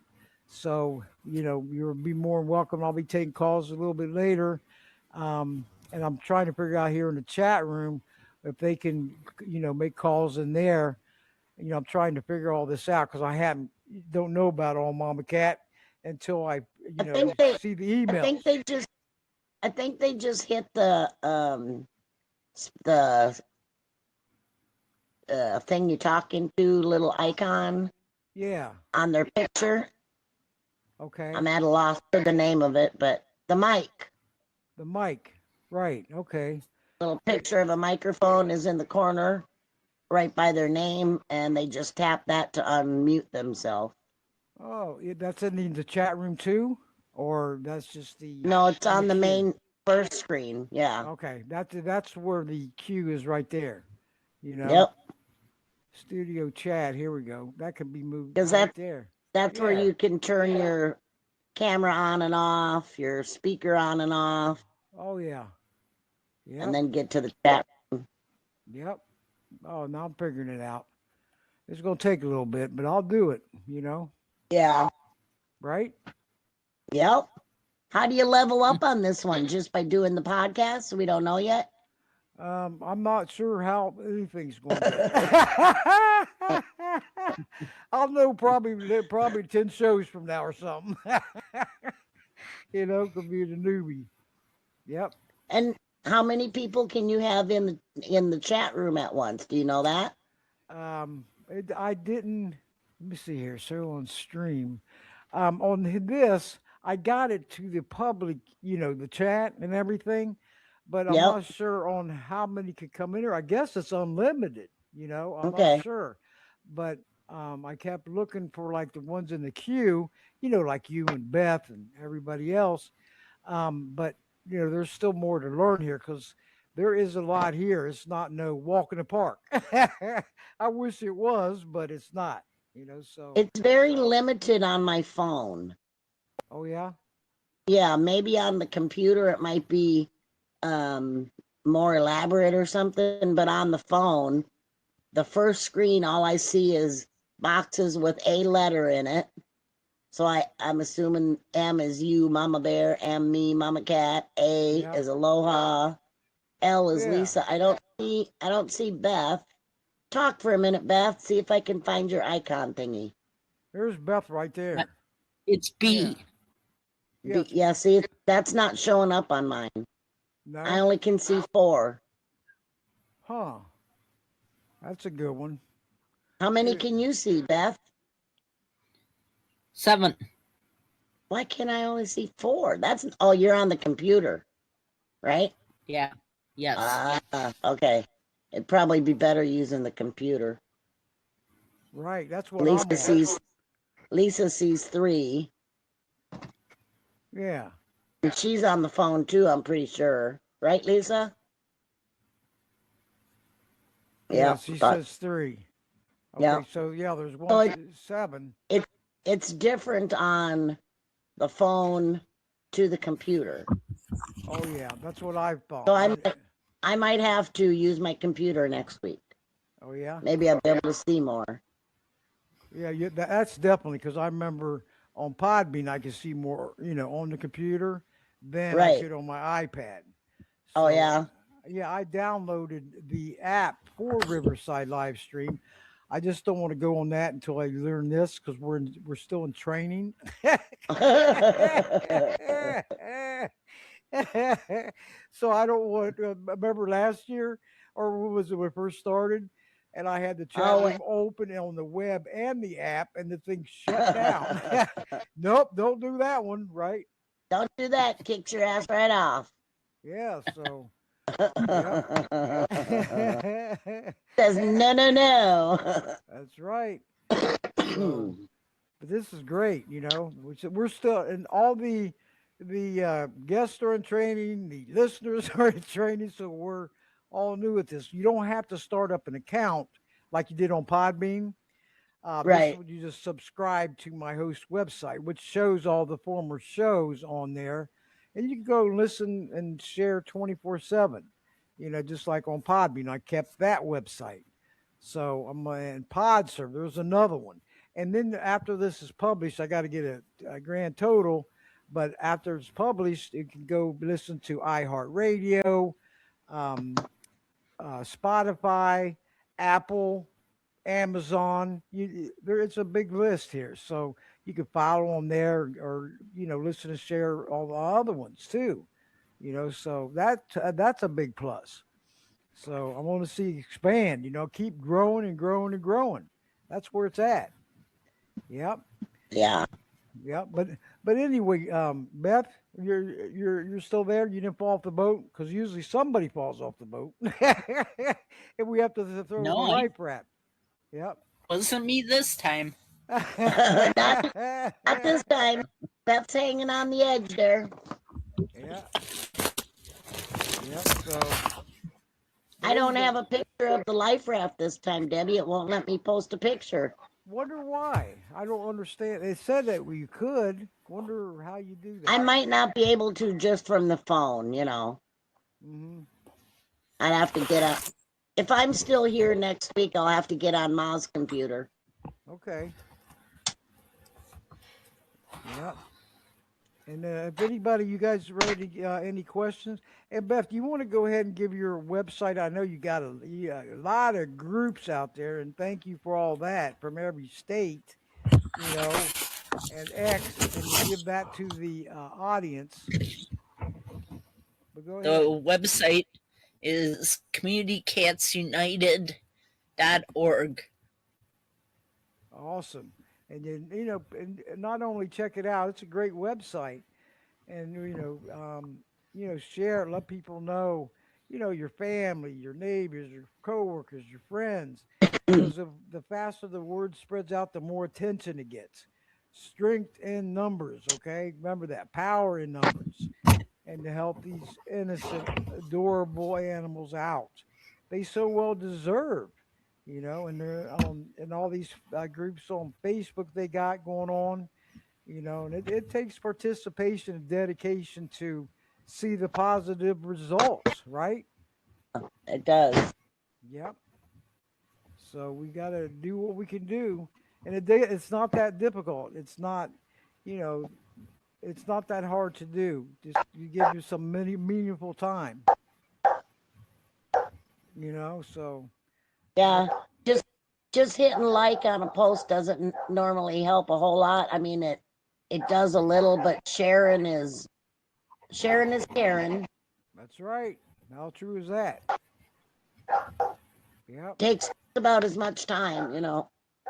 So, you'll be more than welcome. I'll be taking calls a little bit later. And I'm trying to figure out here in the chat room if they can, make calls in there. I'm trying to figure all this out because don't know about all Mama Cat until I, I think they, see the I emails. think they just hit the thing you're talking to, little icon Yeah. on their picture. Okay. I'm at a loss for the name of it, but the mic. The mic. Right. Okay. Little picture of a microphone is in the corner right by their name, and they just tap that to unmute themselves. Oh, that's in the chat room too, or that's just the. No, it's on the queue? main first screen. Yeah. Okay, that's where the queue is right there. Yep. Studio chat. Here we go. That could be moved 'Cause right there. That's where Yeah. you can turn your camera on and off, your speaker on and off, Oh yeah. Yep. and then get to the chat. Yep. Oh, now I'm figuring it out. It's gonna take a little bit, but I'll do it. Yeah. Right? Yep. How do you level up on this one? Just by doing the podcast? We don't know yet. I'm not sure how anything's going to. I'll know probably 10 shows from now or something. Could be the newbie. Yep. And how many people can you have in the chat room at once? Do you know that? I didn't. Let me see here. So on stream, on this, I got it to the public. The chat and everything. But I'm not sure on how many could come in here. I guess it's unlimited. I'm not sure. But I kept looking for like the ones in the queue, like you and Beth and everybody else. But there's still more to learn here because there is a lot here. It's not no walk in the park. I wish it was, but it's not. So it's very limited on my phone. Oh yeah. Yeah, maybe on the computer it might be more elaborate or something, but on the phone, the first screen, all I see is boxes with a letter in it. So I'm assuming M is you, Mama Bear, M me, Mama Cat, A is Aloha, L is Lisa. I don't see Beth. Talk for a minute, Beth. See if I can find your icon thingy. There's Beth right there. It's B. Yeah, see, that's not showing up on mine. No. I only can see 4. Huh. That's a good one. How many can you see, Beth? 7. Why can't I only see 4? You're on the computer, right? Yeah. Yes. Okay. It'd probably be better using the computer. Right. That's what Lisa sees 3. Yeah. And she's on the phone too, I'm pretty sure. Right, Lisa? Yeah, she says 3. Okay, yeah. So there's 1 7. It's different on the phone to the computer. Oh yeah, that's what I thought. So I might have to use my computer next week. Oh yeah. Maybe I'll be able to see more. Yeah, that's definitely because I remember on Podbean I could see more, on the computer than I could on my iPad. So, oh yeah. Yeah, I downloaded the app for Riverside Livestream. I just don't want to go on that until I learn this because we're still in training. So I don't want. Remember last year, or what was it when we first started? And I had the chat room open on the web and the app, and the thing shut down. Nope, don't do that one, right? Don't do that. Kicks your ass right off. Yeah, so. Says no. That's right. So, but this is great, We're still, and all the guests are in training, the listeners are in training, so we're all new at this. You don't have to start up an account like you did on Podbean. Right. You just subscribe to my host website, which shows all the former shows on there, and you can go listen and share 24/7. Just like on Podbean, I kept that website. So I'm in PodServe. There's another one, And then after this is published, I got to get a grand total. But after it's published, you can go listen to iHeartRadio, um, Spotify, Apple, Amazon. There, it's a big list here, so you can follow them there, or listen and share all the other ones too. So that's a big plus. So I want to see expand. Keep growing and growing and growing. That's where it's at. Yep. Yeah. Yep. But anyway, Beth, you're still there. You didn't fall off the boat because usually somebody falls off the boat, and we have to throw the No, life raft. Yep. wasn't me this time. Not this time. That's hanging on the edge there. Yeah. Yep. So I don't have a picture of the life raft this time, Debbie. It won't let me post a picture. wonder why. I don't understand. They said that we could. Wonder how you do that. I might not be able to just from the phone, Hmm. I'd have to get up. If I'm still here next week, I'll have to get on Ma's computer. Okay. Yep. And if anybody, you guys ready? Any questions? And Beth, do you want to go ahead and give your website? I know you got a lot of groups out there, and thank you for all that from every state, and X, and you give that to the audience. But go The ahead. website is communitycatsunited.org. Awesome. And then, and not only check it out, it's a great website. And, share it, let people know, your family, your neighbors, your coworkers, your friends. Because the faster the word spreads out, the more attention it gets. Strength in numbers, okay? Remember that, power in numbers. And to help these innocent, adorable animals out. They so well deserve. And they're on and all these groups on Facebook they got going on, and it takes participation and dedication to see the positive results, right? It does. Yep. So we got to do what we can do, and it's not that difficult. It's not, you know, it's not that hard to do. Just you give you some meaningful time, So Yeah. Just hitting like on a post doesn't normally help a whole lot. I mean, it does a little, but sharing is caring. that's right. How true is that? Yep. Takes about as much time,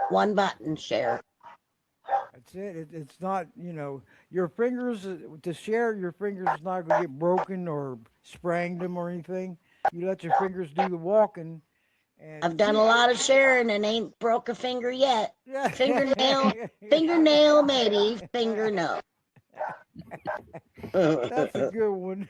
one button share. That's it. It's not, your fingers, to share your fingers is not going to get broken or sprang them or anything. You let your fingers do the walking. And I've done a lot of sharing and ain't broke a finger yet. Fingernail, maybe. Finger, no. That's a good one.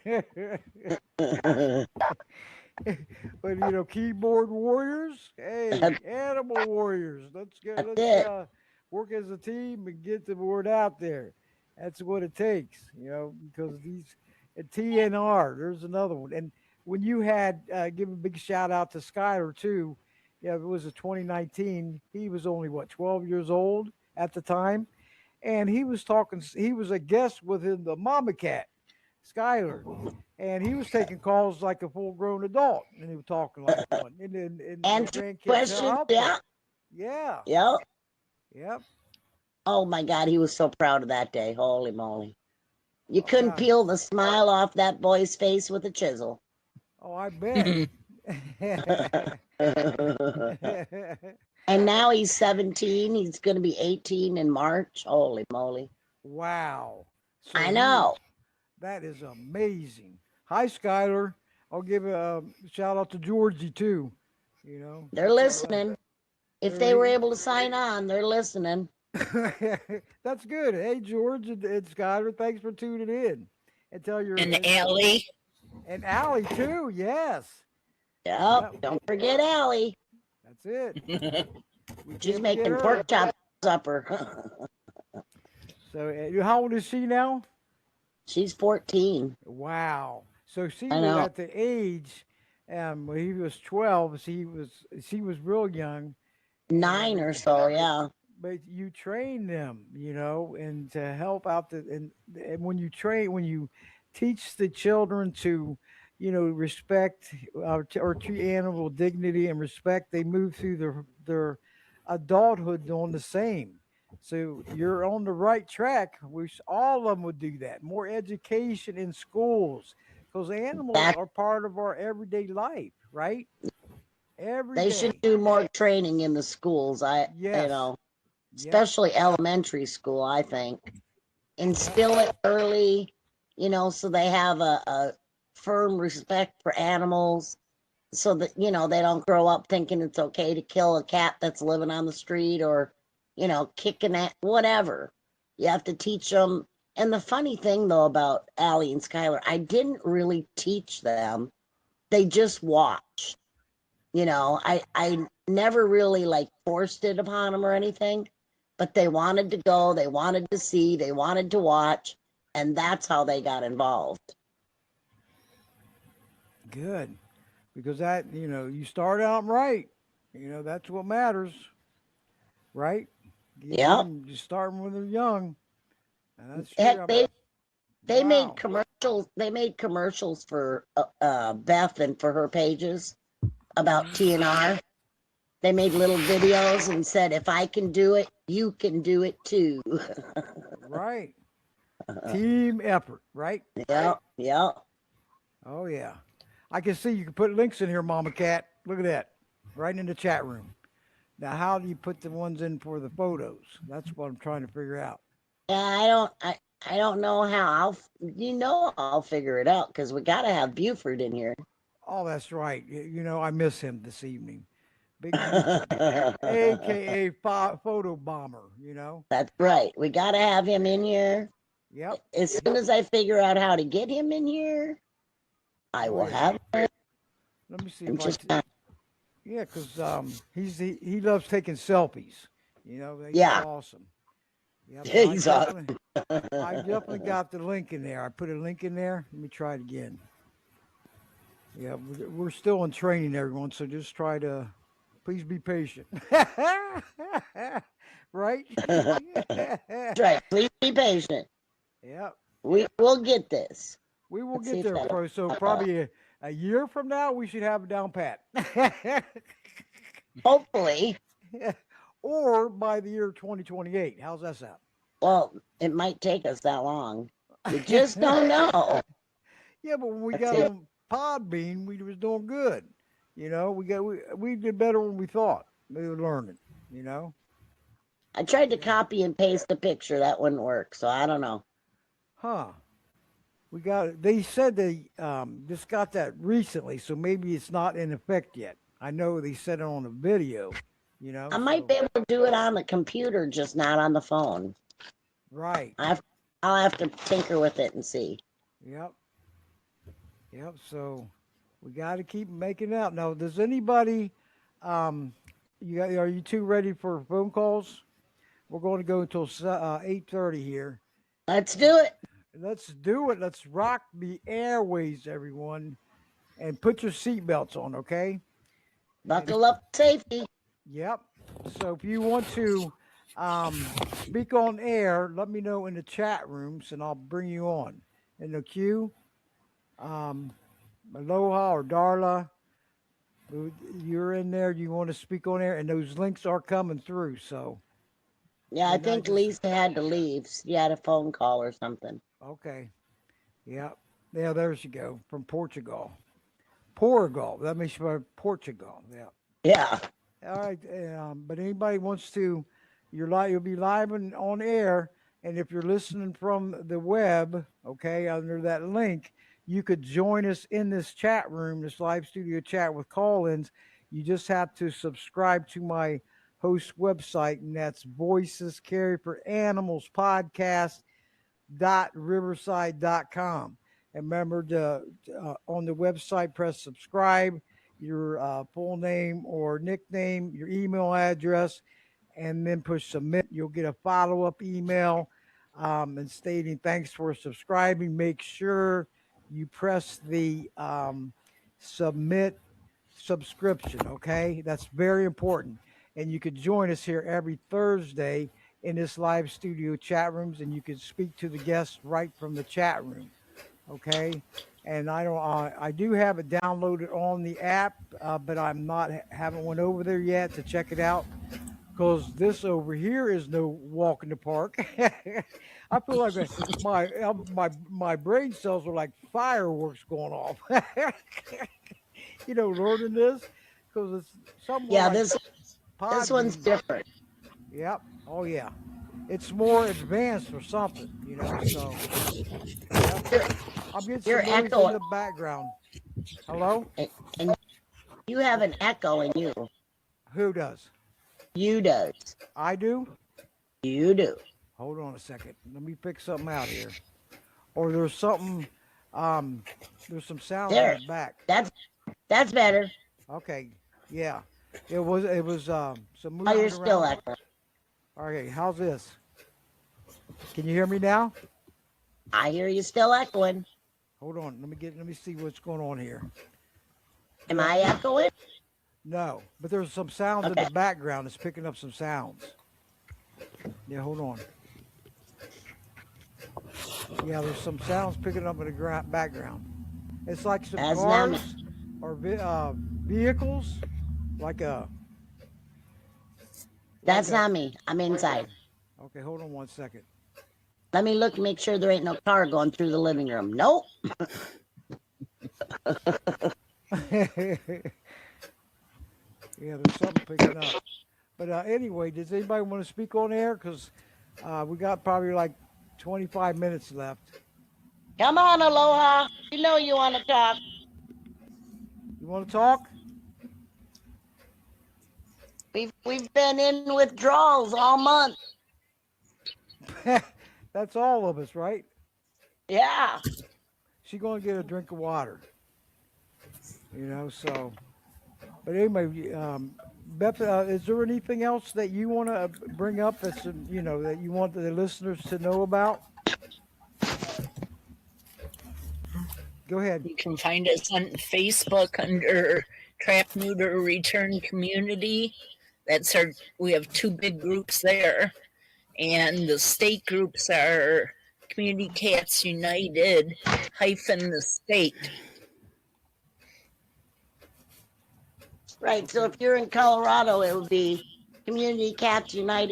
But, keyboard warriors, hey, animal warriors. Let's go. Let's work as a team and get the word out there. That's what it takes, because these TNR, there's another one. And when you had, give a big shout out to Skyler too. Yeah, it was a 2019. He was only 12 years old at the time. And he was a guest within the Mama Cat, Skyler. And he was taking calls like a full grown adult. And he was talking like one. And answer questions, yeah. Yeah. Yep. Yep. Oh my God, he was so proud of that day. Holy moly. You couldn't peel the smile off that boy's face with a chisel. Oh, I bet. And now he's 17. He's going to be 18 in March. Holy moly. Wow. So I know. That is amazing. Hi, Skyler. I'll give a shout out to Georgie, too. They're listening. If they were able to sign on, they're listening. That's good. Hey, George and Skyler, thanks for tuning in. And tell your And Allie. And Allie, too. Yes. Yep. Don't forget Allie. That's it. She's making pork chop supper. So, how old is she now? She's 14. Wow. So she was at the age, when he was 12. She was real young. 9 or so, yeah. but you train them, and to help out and when you train, when you teach the children to, respect, or treat animal dignity and respect, they move through their adulthood on the same. So you're on the right track. Wish all of them would do that. More education in schools, because animals That are part of our everyday life, right? Every they should day. do more training in the schools. You Yes. know, Yep. especially elementary school, I think. Yep. Instill it early, so they have a firm respect for animals, so that, they don't grow up thinking it's okay to kill a cat that's living on the street, or, kicking at whatever. You have to teach them. And the funny thing, though, about Allie and Skylar, I didn't really teach them. They just watched. I never really like forced it upon them or anything, but they wanted to go, they wanted to see, they wanted to watch, and that's how they got involved. Good. Because that, you start out right. That's what matters, right? Get Yep. them, you start them when they're young. And that's true. Heck, they made Wow. commercials. They made commercials for Beth and for her pages about Mhm. TNR. They made little videos and said, "If I can do it, you can do it too." Right. Team effort, right? Yep, yep. Oh, yeah. I can see you can put links in here, Mama Cat. Look at that. Right in the chat room. Now, how do you put the ones in for the photos? That's what I'm trying to figure out. Yeah, I don't know how. I'll figure it out, because we got to have Buford in here. Oh, that's right. I miss him this evening. Big Buford, AKA Photo Bomber. That's right. We got to have him in here. Yep. As soon as I figure out how to get him in here, I Oh, will yeah. have him. Let me see I'm if I. just not. Yeah, because he loves taking selfies. He's Yeah, awesome. Yep. So he's awesome. I definitely got the link in there. I put a link in there. Let me try it again. Yeah, we're still in training, everyone. So just try to, please be patient. Right? That's right. Please be patient. Yep. We'll get this. We will Let's see get if there, that. pro. So probably a year from now, we should have it down pat. Hopefully. Or by the year 2028. How's that sound? Well, it might take us that long. You just don't know. Yeah, but when we Let's got see. on Podbean, we was doing good. We did better when we thought. We were learning. You know. I tried to Yeah. copy and paste the picture. That wouldn't work. So I don't know. Huh. We got. They said they just got that recently, so maybe it's not in effect yet. I know they said it on the video. I might So be able to do it on the computer, just not on the phone. right. I have, I'll have to tinker with it and see. Yep. Yep. So we got to keep making it out. Now, does anybody? Are you two ready for phone calls? We're going to go until 8:30 here. Let's do it. Let's do it. Let's rock the airways, everyone, and put your seatbelts on, okay? And if, Buckle up, safety. yep. So if you want to speak on air, let me know in the chat rooms, and I'll bring you on in the queue. Um, Aloha or Darla, you're in there. You want to speak on air, and those links are coming through. So Yeah, I they're not think just Lisa had to leave. She had a phone call or something. okay. Yep. Yeah, there she go from Portugal. Portugal. That makes you Portugal. Yeah. Yeah. All right. But anybody wants to, you'll be live on air, and if you're listening from the web, okay, under that link, you could join us in this chat room, this live studio chat with call-ins. You just have to subscribe to my host website, and that's Voices Carry for Animals podcast riverside.com. And remember to on the website, press subscribe, your full name or nickname, your email address, and then push submit. You'll get a follow up email and stating thanks for subscribing. Make sure you press the submit subscription. Okay, that's very important. and you could join us here every Thursday in this live studio chat rooms, and you could speak to the guests right from the chat room. Okay, and I do have it downloaded on the app, but I'm not haven't went over there yet to check it out because this over here is no walk in the park. I feel like my brain cells are like fireworks going off. Learning this because it's somewhat Yeah, like this one's Podbean. different. Yep. Oh yeah. It's more advanced or something, So yep. I'm getting You're some noise in echoing, the background. Hello? and you have an echo in you. Who does? You does. I do? You do. Hold on a second. Let me pick something out here. Or there's something there's some sound in There. the back. That's better. Okay. Yeah. It was some movement Oh, you're around. still echoing. Okay, how's this? Can you hear me now? I hear you still echoing. Hold on. Let me see what's going on here. Am I echoing? No, but there's some sounds in the background. It's picking up some sounds. Yeah, hold on. Yeah, there's some sounds picking up in the background. It's like some That's cars or vehicles, like a. That's like a- not me. I'm inside. Okay, hold on one second. Let me look, make sure there ain't no car going through the living room. Nope. Yeah, there's something picking up. But anyway, does anybody want to speak on air? Because we got probably like 25 minutes left. Come on, Aloha. You know you want to talk. You want to talk? We've been in withdrawals all month. That's all of us, right? Yeah. She's going to get a drink of water. So. But anyway, Beth, is there anything else that you want to bring up that's, that you want the listeners to know about? Go ahead. You can find us on Facebook under Trap-Neuter-Return Community. We have two big groups there. And the state groups are Community Cats United hyphen the state. Right. So if you're in Colorado, it would be Community Cats United.